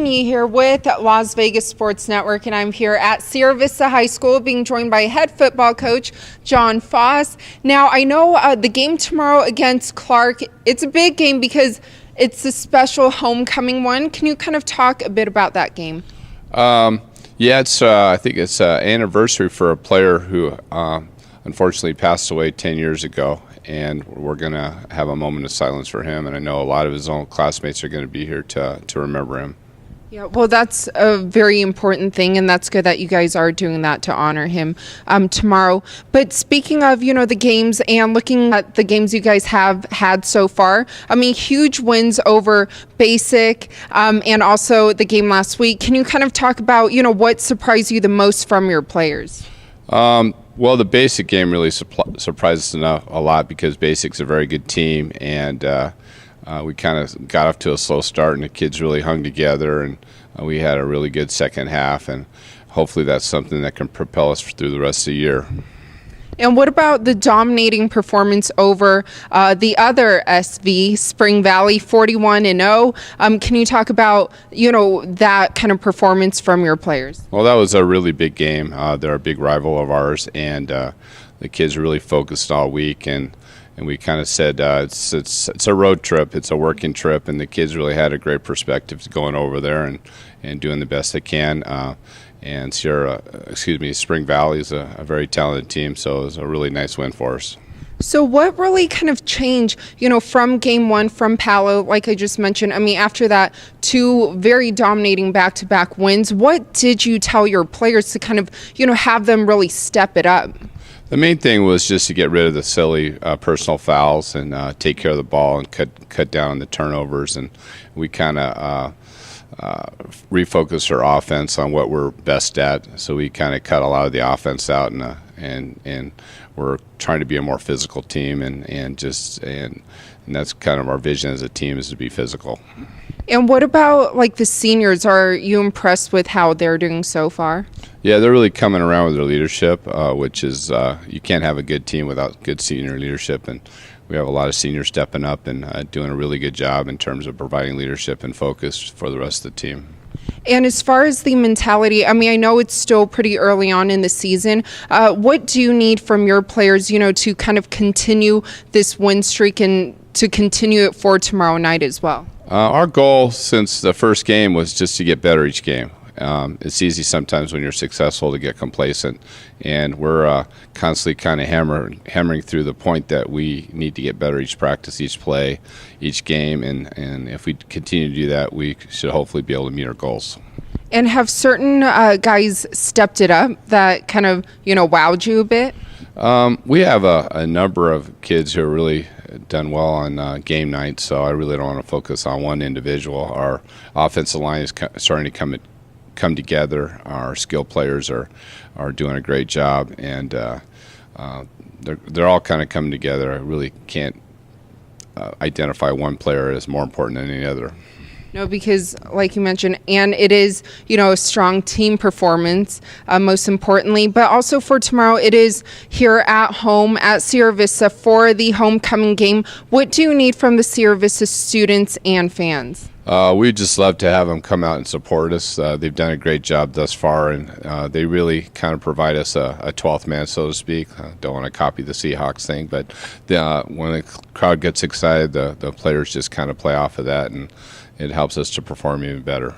Helen Yee here with Las Vegas Sports Network, and I'm here at Vista High School being joined by head football coach John Foss. Now, I know the game tomorrow against Clark, it's a big game because it's a special homecoming one. Can you kind of talk a bit about that game? Yeah, I think it's an anniversary for a player who unfortunately passed away 10 years ago, and we're going to have a moment of silence for him, and I know a lot of his own classmates are going to be here to remember him. Yeah, well, that's a very important thing, and that's good that you guys are doing that to honor him tomorrow. But speaking of, the games and looking at the games you guys have had so far, I mean, huge wins over Basic and also the game last week. Can you kind of talk about, what surprised you the most from your players? Well, the Basic game really surprised us a lot because Basic's a very good team, and we kind of got off to a slow start, and the kids really hung together, and we had a really good second half, and hopefully that's something that can propel us through the rest of the year. And what about the dominating performance over the other SV, Spring Valley, 41-0? Can you talk about, that kind of performance from your players? Well, that was a really big game. They're a big rival of ours, and the kids really focused all week, and we kind of said it's a road trip, it's a working trip, and the kids really had a great perspective to going over there and doing the best they can. And Spring Valley is a very talented team, so it was a really nice win for us. So what really kind of changed, from game one from Palo, like I just mentioned? I mean, after that, two very dominating back-to-back wins, what did you tell your players to kind of, have them really step it up? The main thing was just to get rid of the silly personal fouls and take care of the ball and cut down on the turnovers, and we kind of refocus our offense on what we're best at. So we kind of cut a lot of the offense out, and we're trying to be a more physical team, and that's kind of our vision as a team, is to be physical. And what about the seniors? Are you impressed with how they're doing so far? Yeah, they're really coming around with their leadership, which is you can't have a good team without good senior leadership, and we have a lot of seniors stepping up and doing a really good job in terms of providing leadership and focus for the rest of the team. And as far as the mentality, I mean, I know it's still pretty early on in the season. What do you need from your players, to kind of continue this win streak and to continue it for tomorrow night as well? Our goal since the first game was just to get better each game. It's easy sometimes when you're successful to get complacent, and we're constantly kind of hammering through the point that we need to get better each practice, each play, each game, and if we continue to do that, we should hopefully be able to meet our goals. And have certain guys stepped it up that kind of, wowed you a bit? We have a number of kids who are really done well on game night, so I really don't want to focus on one individual. Our offensive line is starting to come together. Our skill players are doing a great job, and they're all kind of coming together. I really can't identify one player as more important than any other. No, because like you mentioned, and it is, a strong team performance, most importantly, but also for tomorrow, it is here at home at Sierra Vista for the homecoming game. What do you need from the Sierra Vista students and fans? We'd just love to have them come out and support us. They've done a great job thus far, and they really kind of provide us a 12th man, so to speak. Don't want to copy the Seahawks thing, but when the crowd gets excited, the players just kind of play off of that, and it helps us to perform even better.